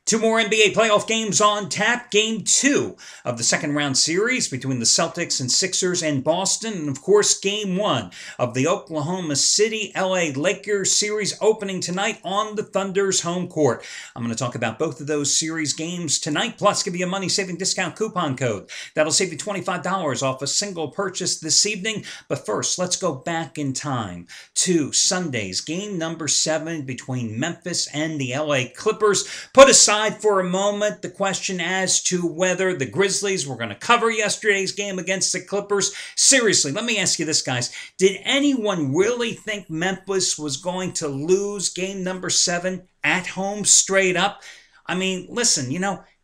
Two more NBA playoff games on tap. Game 2 of the second round series between the Celtics and Sixers and Boston. And of course, Game 1 of the Oklahoma City LA Lakers series opening tonight on the Thunder's home court. I'm going to talk about both of those series games tonight, plus give you a money-saving discount coupon code. That'll save you $25 off a single purchase this evening. But first, let's go back in time to Sunday's game number 7 between Memphis and the LA Clippers. Put aside for a moment the question as to whether the Grizzlies were going to cover yesterday's game against the Clippers. Seriously, let me ask you this, guys. Did anyone really think Memphis was going to lose game number 7 at home straight up? I mean, listen,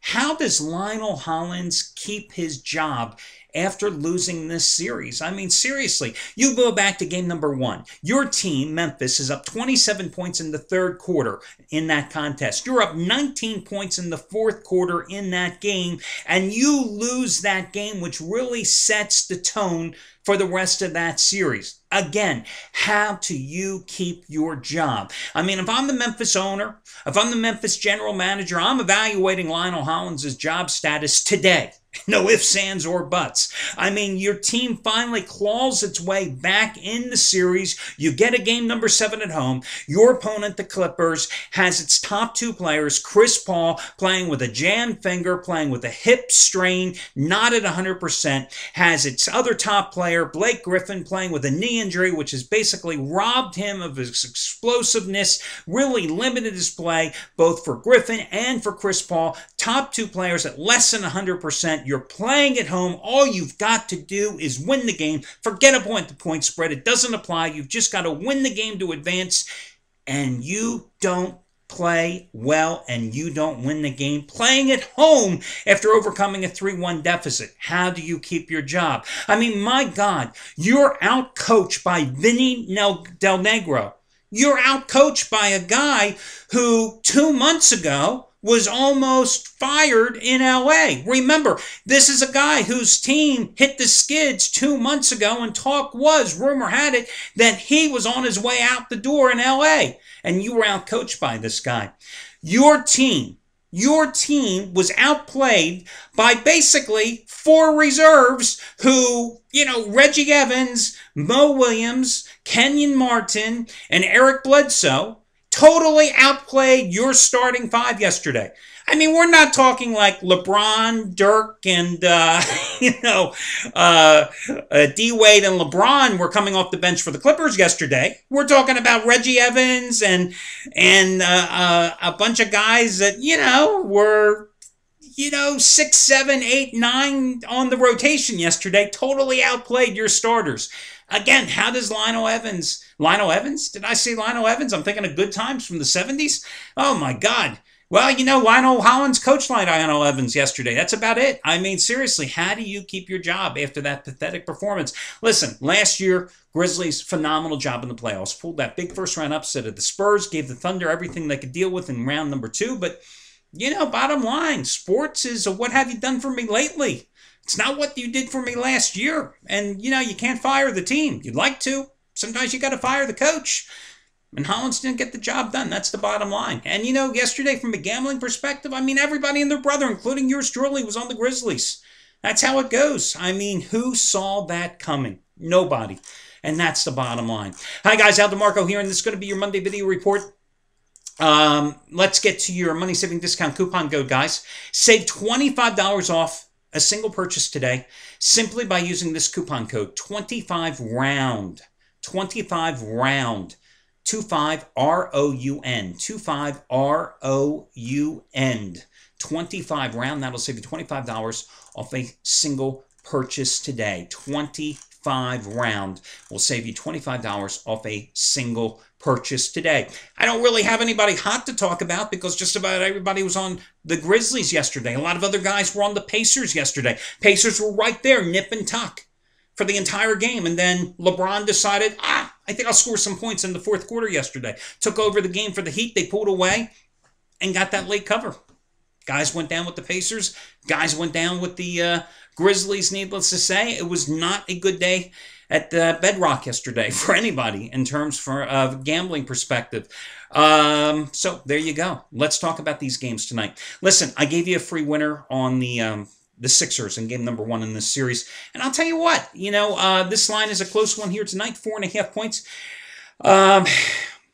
how does Lionel Hollins keep his job after losing this series? I mean, seriously, you go back to game number 1. Your team, Memphis, is up 27 points in the third quarter in that contest. You're up 19 points in the fourth quarter in that game, and you lose that game, which really sets the tone for the rest of that series. Again, how do you keep your job? I mean, if I'm the Memphis owner, if I'm the Memphis general manager, I'm evaluating Lionel Hollins' job status today. No ifs, ands, or buts. I mean, your team finally claws its way back in the series. You get a game number 7 at home. Your opponent, the Clippers, has its top 2 players, Chris Paul, playing with a jammed finger, playing with a hip strain, not at 100%, has its other top player, Blake Griffin, playing with a knee injury, which has basically robbed him of his explosiveness, really limited his play, both for Griffin and for Chris Paul. Top 2 players at less than 100%. You're playing at home. All you've got to do is win the game. Forget a point-to-point spread. It doesn't apply. You've just got to win the game to advance. And you don't play well, and you don't win the game playing at home after overcoming a 3-1 deficit. How do you keep your job? I mean, my God, you're out-coached by Vinny Del Negro. You're out-coached by a guy who 2 months ago was almost fired in LA. Remember, this is a guy whose team hit the skids 2 months ago, and rumor had it, that he was on his way out the door in LA, and you were outcoached by this guy. Your team was outplayed by basically 4 reserves who, Reggie Evans, Mo Williams, Kenyon Martin, and Eric Bledsoe totally outplayed your starting 5 yesterday. I mean, we're not talking like LeBron, Dirk, and, D-Wade and LeBron were coming off the bench for the Clippers yesterday. We're talking about Reggie Evans and a bunch of guys that, were 6, 7, 8, 9 on the rotation yesterday, totally outplayed your starters. Again, how does Lionel Evans? Did I say Lionel Evans? I'm thinking of Good Times from the 70s. Oh, my God. Well, Lionel Hollins coached Lionel Evans yesterday. That's about it. I mean, seriously, how do you keep your job after that pathetic performance? Listen, last year, Grizzlies, phenomenal job in the playoffs. Pulled that big first-round upset of the Spurs, gave the Thunder everything they could deal with in round number 2. But, bottom line, sports is what have you done for me lately? It's not what you did for me last year. And, you can't fire the team. You'd like to. Sometimes you got to fire the coach. And Hollins didn't get the job done. That's the bottom line. And, yesterday, from a gambling perspective, I mean, everybody and their brother, including yours truly, was on the Grizzlies. That's how it goes. I mean, who saw that coming? Nobody. And that's the bottom line. Hi, guys. Al DeMarco here, and this is going to be your Monday video report. Let's get to your money-saving discount coupon code, guys. Save $25 off a single purchase today simply by using this coupon code, 25ROUND. 25ROUND. 25ROUN. 25ROUN. 25ROUND. That'll save you $25 off a single purchase today. 25ROUND will save you $25 off a single purchase today. I don't really have anybody hot to talk about because just about everybody was on the Grizzlies yesterday. A lot of other guys were on the Pacers yesterday. Pacers were right there, nip and tuck for the entire game. And then LeBron decided, I think I'll score some points in the fourth quarter yesterday. Took over the game for the Heat. They pulled away and got that late cover. Guys went down with the Pacers. Guys went down with the Grizzlies, needless to say. It was not a good day at Bedrock yesterday for anybody in terms of gambling perspective. So there you go. Let's talk about these games tonight. Listen, I gave you a free winner on the Sixers in game number 1 in this series. And I'll tell you what, this line is a close one here tonight, 4.5 points.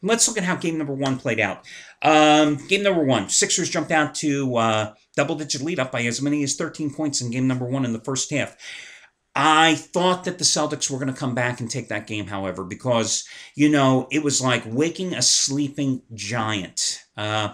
Let's look at how game number 1 played out. Game number 1, Sixers jumped out to double-digit lead up by as many as 13 points in game number 1 in the first half. I thought that the Celtics were going to come back and take that game, however, because, it was like waking a sleeping giant. The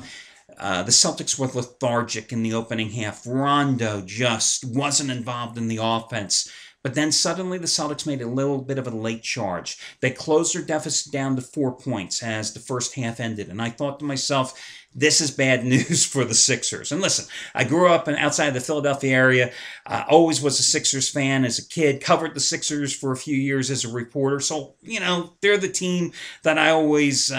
Celtics were lethargic in the opening half. Rondo just wasn't involved in the offense. But then suddenly the Celtics made a little bit of a late charge. They closed their deficit down to 4 points as the first half ended. And I thought to myself, this is bad news for the Sixers. And listen, I grew up outside the Philadelphia area. Always was a Sixers fan as a kid. Covered the Sixers for a few years as a reporter. So, they're the team that I always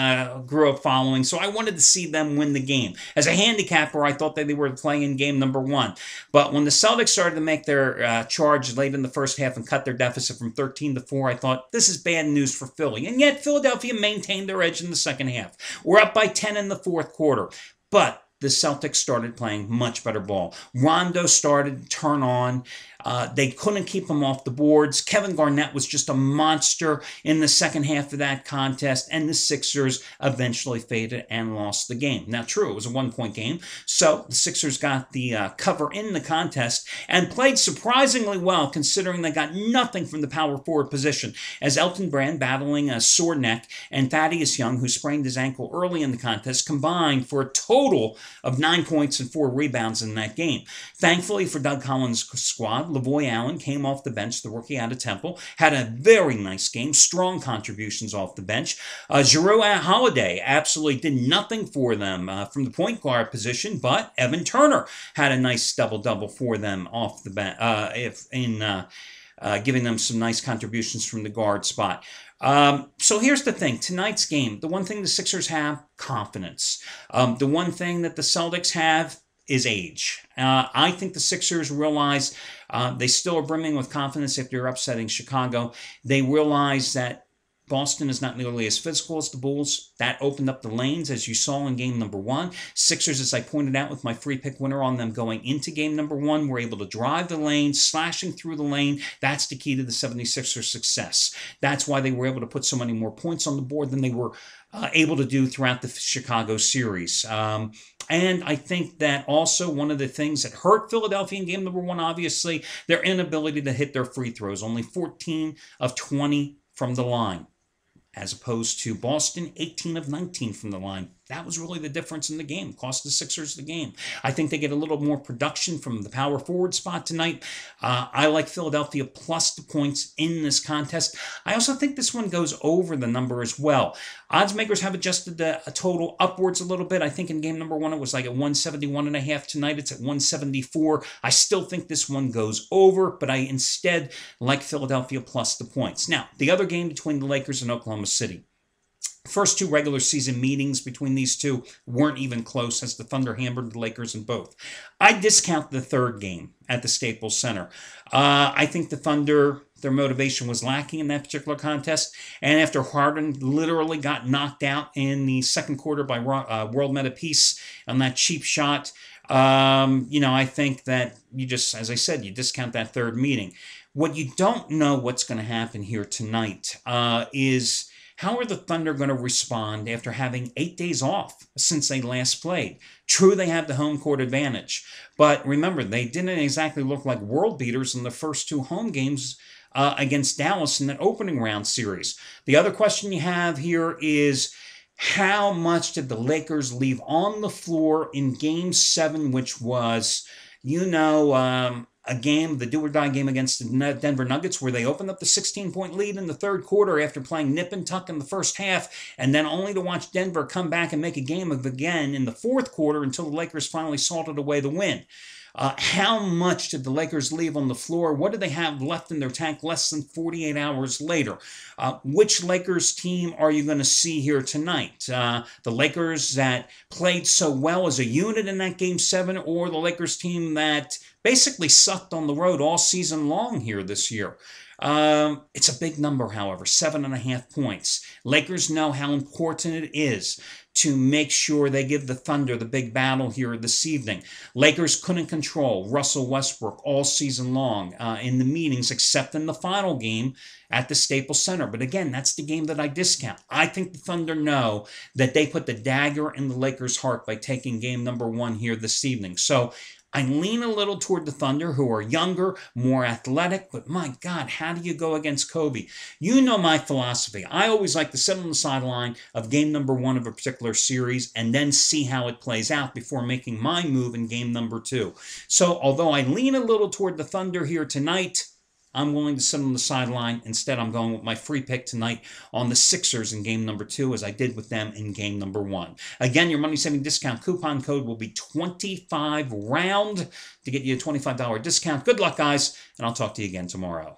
grew up following. So I wanted to see them win the game. As a handicapper, I thought that they were playing game number 1. But when the Celtics started to make their charge late in the first half and cut their deficit from 13 to 4, I thought, this is bad news for Philly. And yet Philadelphia maintained their edge in the second half. We're up by 10 in the fourth quarter. But the Celtics started playing much better ball. Rondo started to turn on. They couldn't keep him off the boards. Kevin Garnett was just a monster in the second half of that contest, and the Sixers eventually faded and lost the game. Now, true, it was a 1-point game, so the Sixers got the cover in the contest and played surprisingly well, considering they got nothing from the power forward position, as Elton Brand, battling a sore neck, and Thaddeus Young, who sprained his ankle early in the contest, combined for a total of 9 points and 4 rebounds in that game. Thankfully for Doug Collins' squad, Lavoy Allen came off the bench, the rookie out of Temple, had a very nice game, strong contributions off the bench. Jrue Holiday absolutely did nothing for them from the point guard position, but Evan Turner had a nice double-double for them off the bench, giving them some nice contributions from the guard spot. So here's the thing. Tonight's game, the one thing the Sixers have, confidence. The one thing that the Celtics have is age. I think the Sixers realize they still are brimming with confidence after upsetting Chicago. They realize that Boston is not nearly as physical as the Bulls. That opened up the lanes, as you saw in game number 1. Sixers, as I pointed out with my free pick winner on them going into game number 1, were able to drive the lane, slashing through the lane. That's the key to the 76ers' success. That's why they were able to put so many more points on the board than they were able to do throughout the Chicago series. And I think that also one of the things that hurt Philadelphia in game number 1, obviously, their inability to hit their free throws. Only 14 of 20 from the line, as opposed to Boston, 18 of 19 from the line. That was really the difference in the game. Cost the Sixers the game. I think they get a little more production from the power forward spot tonight. I like Philadelphia plus the points in this contest. I also think this one goes over the number as well. Odds makers have adjusted the total upwards a little bit. I think in game number 1 it was like at 171.5. Tonight it's at 174. I still think this one goes over, but I instead like Philadelphia plus the points. Now, the other game between the Lakers and Oklahoma City. First 2 regular season meetings between these two weren't even close, as the Thunder hammered the Lakers in both. I discount the third game at the Staples Center. I think the Thunder, their motivation was lacking in that particular contest. And after Harden literally got knocked out in the second quarter by World Meta Peace on that cheap shot, I think that you just, as I said, you discount that third meeting. What you don't know what's going to happen here tonight is how are the Thunder going to respond after having 8 days off since they last played? True, they have the home court advantage, but remember, they didn't exactly look like world beaters in the first 2 home games against Dallas in that opening round series. The other question you have here is, how much did the Lakers leave on the floor in Game 7, which was, a game, the do-or-die game against the Denver Nuggets, where they opened up the 16-point lead in the third quarter after playing nip and tuck in the first half, and then only to watch Denver come back and make a game of again in the fourth quarter until the Lakers finally salted away the win. How much did the Lakers leave on the floor? What do they have left in their tank less than 48 hours later? Which Lakers team are you going to see here tonight? The Lakers that played so well as a unit in that Game 7, or the Lakers team that basically sucked on the road all season long here this year? It's a big number, however, 7.5 points. Lakers know how important it is to make sure they give the Thunder the big battle here this evening. Lakers couldn't control Russell Westbrook all season long in the meetings, except in the final game at the Staples Center. But again, that's the game that I discount. I think the Thunder know that they put the dagger in the Lakers' heart by taking game number 1 here this evening. So I lean a little toward the Thunder, who are younger, more athletic, but my God, how do you go against Kobe? You know my philosophy. I always like to sit on the sideline of game number 1 of a particular series and then see how it plays out before making my move in game number 2. So although I lean a little toward the Thunder here tonight, I'm willing to sit on the sideline. Instead, I'm going with my free pick tonight on the Sixers in game number 2, as I did with them in game number 1. Again, your money-saving discount coupon code will be 25ROUND to get you a $25 discount. Good luck, guys, and I'll talk to you again tomorrow.